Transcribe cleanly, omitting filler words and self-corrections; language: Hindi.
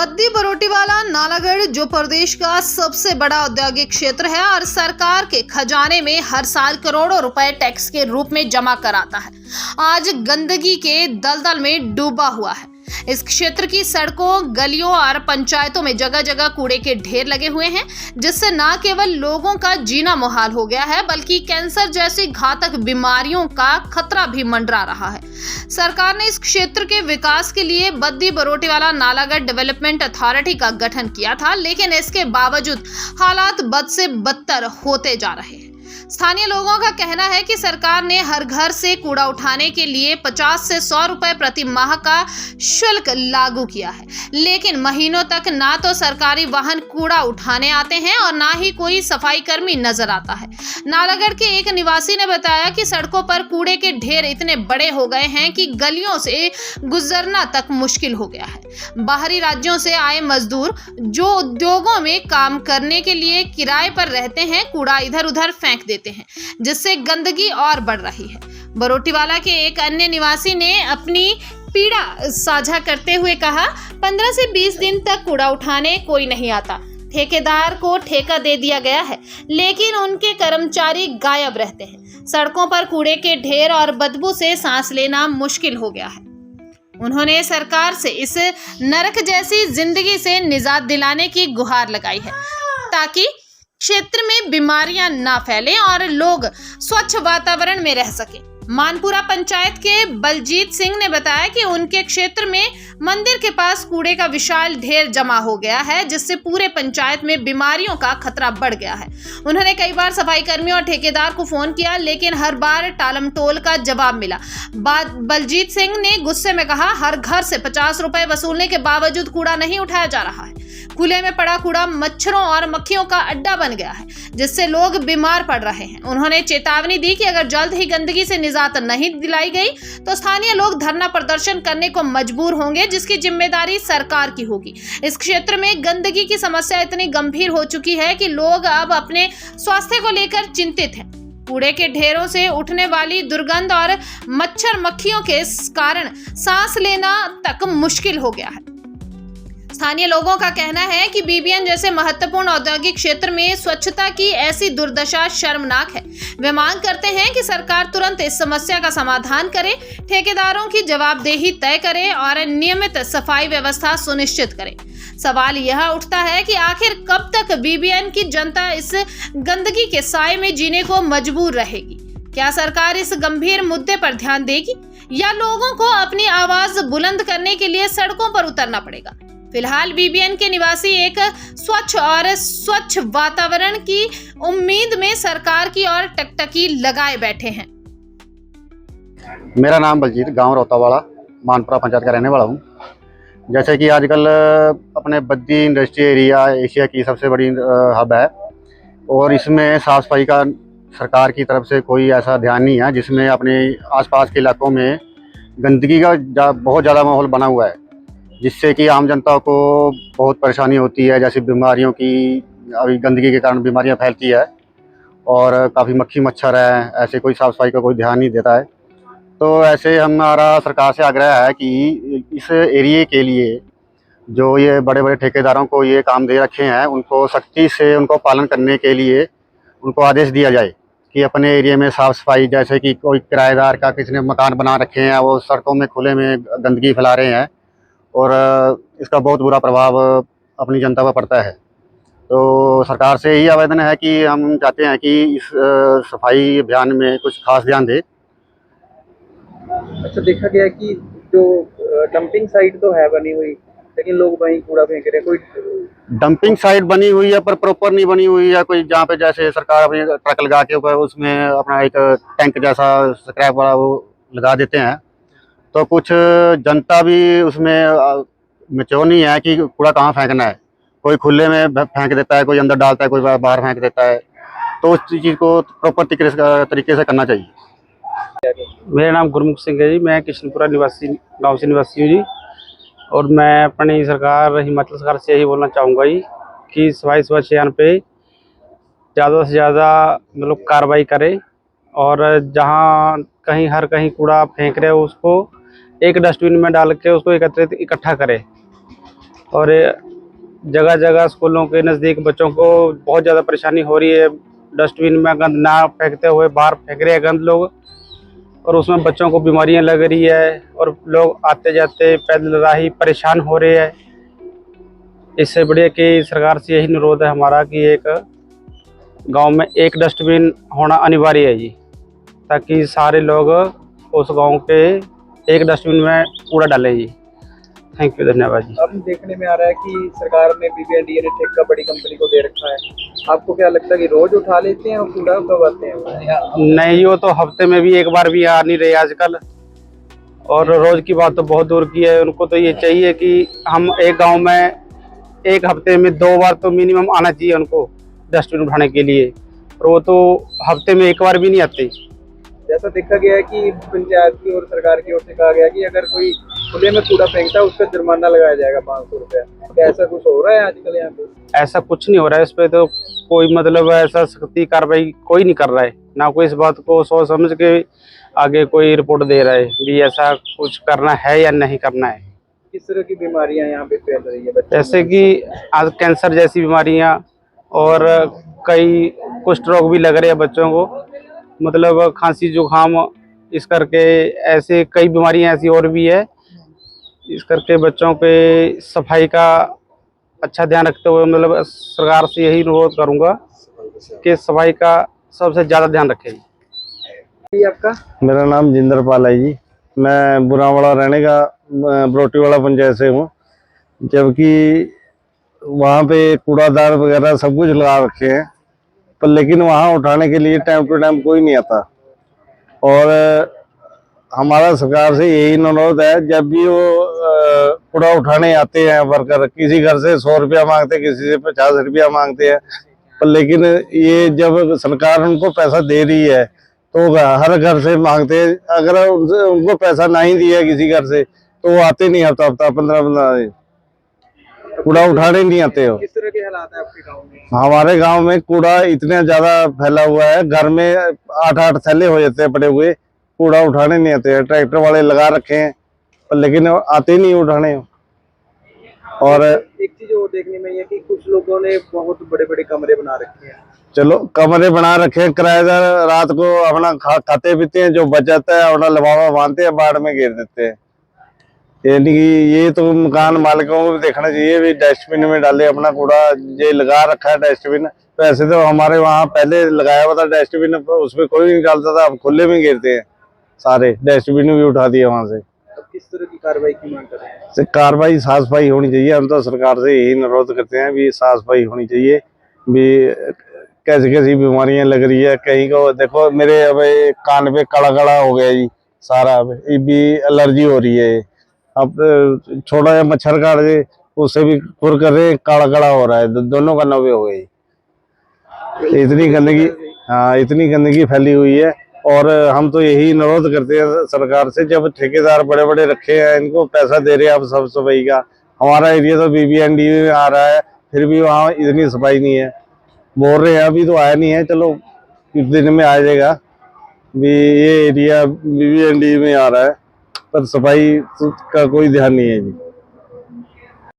बद्दी बरोटीवाला नालागढ़ जो प्रदेश का सबसे बड़ा औद्योगिक क्षेत्र है और सरकार के खजाने में हर साल करोड़ों रुपए टैक्स के रूप में जमा कराता है, आज गंदगी के दलदल में डूबा हुआ है। इस क्षेत्र की सड़कों, गलियों और पंचायतों में जगह जगह कूड़े के ढेर लगे हुए हैं, जिससे न केवल लोगों का जीना मुहाल हो गया है बल्कि कैंसर जैसी घातक बीमारियों का खतरा भी मंडरा रहा है। सरकार ने इस क्षेत्र के विकास के लिए बद्दी बरोटीवाला नालागढ़ डेवलपमेंट अथॉरिटी का गठन किया था, लेकिन इसके बावजूद हालात बद से बदतर होते जा रहे हैं। स्थानीय लोगों का कहना है कि सरकार ने हर घर से कूड़ा उठाने के लिए 50 से 100 रुपए प्रति माह का शुल्क लागू किया है, लेकिन महीनों तक ना तो सरकारी वाहन कूड़ा उठाने आते हैं और ना ही कोई सफाई कर्मी नजर आता है। नालागढ़ के एक निवासी ने बताया कि सड़कों पर कूड़े के ढेर इतने बड़े हो गए हैं कि गलियों से गुजरना तक मुश्किल हो गया है। बाहरी राज्यों से आए मजदूर जो उद्योगों में काम करने के लिए किराए पर रहते हैं, कूड़ा इधर उधर फेंक देते हैं, जिससे गंदगी और बढ़ रही है। बरोटीवाला के एक अन्य निवासी ने अपनी पीड़ा साझा करते हुए कहा, 15 से 20 दिन तक कूड़ा उठाने कोई नहीं आता। ठेकेदार को ठेका दे दिया गया है, लेकिन उनके कर्मचारी गायब रहते हैं। सड़कों पर कूड़े के ढेर और बदबू से सांस लेना मुश्किल हो गया है। उन्होंने सरकार से इस नरक जैसी जिंदगी से निजात दिलाने की गुहार लगाई है, ताकि क्षेत्र में बीमारियां ना फैलें और लोग स्वच्छ वातावरण में रह सकें। मानपुरा पंचायत के बलजीत सिंह ने बताया कि उनके क्षेत्र में मंदिर के पास कूड़े का विशाल ढेर जमा हो गया है, जिससे पूरे पंचायत में बीमारियों का खतरा बढ़ गया है। उन्होंने कई बार सफाई कर्मियों और ठेकेदार को फोन किया, लेकिन हर बार टालमटोल का जवाब मिला। बलजीत सिंह ने गुस्से में कहा, हर घर से 50 रुपए वसूलने के बावजूद कूड़ा नहीं उठाया जा रहा है। खुले में पड़ा कूड़ा मच्छरों और मक्खियों का अड्डा बन गया है, जिससे लोग बीमार पड़ रहे हैं। उन्होंने चेतावनी दी कि अगर जल्द ही गंदगी से निजात नहीं दिलाई गई तो स्थानीय लोग धरना प्रदर्शन करने को मजबूर होंगे, जिसकी जिम्मेदारी सरकार की होगी। इस क्षेत्र में गंदगी की समस्या इतनी गंभीर हो चुकी है कि लोग अब अपने स्वास्थ्य को लेकर चिंतित हैं। कूड़े के ढेरों से उठने वाली दुर्गंध और मच्छर मक्खियों के कारण सांस लेना तक मुश्किल हो गया है। स्थानीय लोगों का कहना है कि बीबीएन जैसे महत्वपूर्ण औद्योगिक क्षेत्र में स्वच्छता की ऐसी दुर्दशा शर्मनाक है। वे मांग करते हैं कि सरकार तुरंत इस समस्या का समाधान करे, ठेकेदारों की जवाबदेही तय करे और नियमित सफाई व्यवस्था सुनिश्चित करे। सवाल यह उठता है कि आखिर कब तक बीबीएन की जनता इस गंदगी के साए में जीने को मजबूर रहेगी? क्या सरकार इस गंभीर मुद्दे पर ध्यान देगी या लोगों को अपनी आवाज बुलंद करने के लिए सड़कों पर उतरना पड़ेगा? फिलहाल बीबीएन के निवासी एक स्वच्छ वातावरण की उम्मीद में सरकार की ओर टकटकी लगाए बैठे हैं। मेरा नाम बलजीत, गांव रोतावाला, मानपुरा पंचायत का रहने वाला हूं। जैसे कि आजकल अपने बद्दी इंडस्ट्री एरिया एशिया की सबसे बड़ी हब है और इसमें साफ सफाई का सरकार की तरफ से कोई ऐसा ध्यान नहीं है, जिसमें अपने आसपास के इलाकों में गंदगी का बहुत ज़्यादा माहौल बना हुआ है, जिससे कि आम जनता को बहुत परेशानी होती है। जैसे बीमारियों की, अभी गंदगी के कारण बीमारियां फैलती है और काफ़ी मक्खी मच्छर है, ऐसे कोई साफ़ सफाई का कोई ध्यान नहीं देता है। तो ऐसे हमारा सरकार से आग्रह है कि इस एरिए के लिए जो ये बड़े बड़े ठेकेदारों को ये काम दे रखे हैं, उनको सख्ती से उनको पालन करने के लिए उनको आदेश दिया जाए कि अपने एरिया में साफ़ सफाई, जैसे कि कोई किराएदार का किसी ने मकान बना रखे हैं, वो सड़कों में खुले में गंदगी फैला रहे हैं और इसका बहुत बुरा प्रभाव अपनी जनता पर पड़ता है। तो सरकार से यही आवेदन है कि हम चाहते हैं कि इस सफाई अभियान में कुछ खास ध्यान दे। अच्छा, देखा गया कि जो डंपिंग साइट तो है बनी हुई, लेकिन लोग वहीं कूड़ा फेंक रहे हैं। कोई डंपिंग साइट बनी हुई है पर प्रॉपर नहीं बनी हुई है कोई, जहाँ पे जैसे सरकार अपनी ट्रक लगा के ऊपर उसमें अपना एक टैंक जैसा स्क्रैप वाला वो लगा देते हैं, तो कुछ जनता भी उसमें मैच्योर नहीं है कि कूड़ा कहाँ फेंकना है। कोई खुले में फेंक देता है, कोई अंदर डालता है, कोई बाहर फेंक देता है। तो उस चीज़ को प्रॉपर तरीके से करना चाहिए। मेरा नाम गुरमुख सिंह है जी, मैं किशनपुरा निवासी गांव से निवासी हूँ जी। और मैं अपनी सरकार हिमाचल सरकार से यही बोलना चाहूँगा जी कि सफाई स्वच्छ अभियान पे ज़्यादा से ज़्यादा मतलब कार्रवाई करे और जहाँ कहीं हर कहीं कूड़ा फेंक रहे हो उसको एक डस्टबिन में डाल के उसको इकट्ठा करे और जगह जगह स्कूलों के नज़दीक बच्चों को बहुत ज़्यादा परेशानी हो रही है। डस्टबिन में गंद ना फेंकते हुए बाहर फेंक रहे हैं गंद लोग, और उसमें बच्चों को बीमारियां लग रही है और लोग आते जाते पैदल राही परेशान हो रहे हैं। इससे बढ़िया कि सरकार से यही अनुरोध है हमारा कि एक गांव में एक डस्टबिन होना अनिवार्य है जी, ताकि सारे लोग उस गांव के एक डस्टबिन में कूड़ा डालें जी। थैंक यू, धन्यवाद जी। अब देखने में आ रहा है कि सरकार ने BBNDA ने ठेका बड़ी कंपनी को दे रखा है। आपको क्या लगता है कि रोज उठा लेते हैं और कूड़ा कब आते हैं? नहीं, वो तो हफ्ते में भी एक बार भी आ नहीं रहे आजकल, और रोज की बात तो बहुत दूर की है। उनको तो ये चाहिए कि हम एक गांव में एक हफ्ते में 2 बार तो मिनिमम आना चाहिए उनको डस्टबिन उठाने के लिए, और वो तो हफ्ते में एक बार भी नहीं आते। जैसा देखा गया है कि पंचायत की और सरकार की ओर से कहा गया कि अगर कोई खुले में कूड़ा फेंकता है उसका जुर्माना लगाया जाएगा 500 रुपया। क्या ऐसा कुछ हो रहा है आजकल यहाँ पे? ऐसा कुछ नहीं हो रहा है, इस पे तो कोई मतलब ऐसा सख्ती कार्रवाई कोई नहीं कर रहा है, ना कोई इस बात को सोच समझ के आगे कोई रिपोर्ट दे रहा है भी ऐसा कुछ करना है या नहीं करना है। किस तरह की बीमारियां यहाँ पे फैल रही है बच्चों जैसे में? कि आज कैंसर जैसी बीमारियां और कई कुष्ठ रोग भी लग रहे हैं बच्चों को, मतलब खांसी जुकाम, इस करके ऐसे कई बीमारियां ऐसी और भी है। इस करके बच्चों पे सफाई का अच्छा ध्यान रखते हुए मतलब सरकार से यही अनुरोध करूंगा कि सफाई का सबसे ज़्यादा ध्यान रखें। ये आपका? मेरा नाम जिंदरपाल है जी। मैं बुरावाड़ा रहने का बरोटीवाड़ा पंचायत से हूँ। जबकि वहाँ पे कूड़ादार वगैरह सब कुछ लगा रखे हैं, पर लेकिन वहाँ उठाने के लिए टाइम टू टाइम कोई नहीं आता। और हमारा सरकार से यही अनुरोध है, जब भी वो कूड़ा उठाने आते हैं वर्कर, किसी घर से 100 रुपया मांगते हैं, किसी से 50 रुपया मांगते हैं, पर लेकिन ये जब सरकार उनको पैसा दे रही है तो हर घर से मांगते हैं। अगर उनको पैसा नहीं दिया किसी घर से तो वो आते नहीं, हफ्ता हफ्ता 15-15 दिन कूड़ा उठाने नहीं आते हो। किस तरह के हालात है आपके गाँव में? हमारे गांव में कूड़ा इतना ज्यादा फैला हुआ है, घर में 8-8 थैले हो जाते हैं पड़े हुए, कूड़ा उठाने नहीं आते हैं। ट्रैक्टर वाले लगा रखे हैं पर लेकिन आते नहीं उठाने। और एक चीज और देखने में ये कि कुछ लोगों ने बहुत बड़े बड़े कमरे बना रखे हैं। चलो कमरे बना रखे हैं, किराएदार रात को अपना खाते पीते हैं, जो बच जाता है अपना लिफाफा बांधते हैं, बाढ़ में गिर देते हैं। यानी कि ये तो मकान मालिकों को भी देखना चाहिए भी डस्टबिन में डाले अपना कूड़ा। ये लगा रखा है डस्टबिन, तो ऐसे तो हमारे वहाँ पहले लगाया हुआ था डस्टबिन, उसमें कोई नहीं डालता था, अब खुले में गिरते हैं सारे, डस्टबिन भी उठा दिए वहाँ से। अब किस तरह की कार्रवाई की मांग कर रहे हैं? से कार्रवाई साफ सफाई होनी चाहिए। हम तो सरकार से यही अनुरोध करते हैं भी साफ सफाई होनी चाहिए भी। कैसी कैसी बीमारियां लग रही है, कहीं को देखो मेरे अब कान पे काला काला हो गया जी सारा, ये भी एलर्जी हो रही है। अब छोटा सा मच्छर काट दे उससे भी खुर कर रहे, काला काला हो रहा है, दोनों का नवे हो गई। इतनी गंदगी, हाँ इतनी गंदगी फैली हुई है। और हम तो यही अनुरोध करते हैं सरकार से, जब ठेकेदार बड़े बड़े रखे हैं, इनको पैसा दे रहे हैं अब सब सफाई का। हमारा एरिया तो BBNDA में आ रहा है, फिर भी वहाँ इतनी सफाई नहीं है। बोल रहे हैं अभी तो आया नहीं है, चलो कुछ दिन में आ जाएगा भी। ये एरिया BBNDA में आ रहा है पर सफाई का कोई ध्यान नहीं है जी।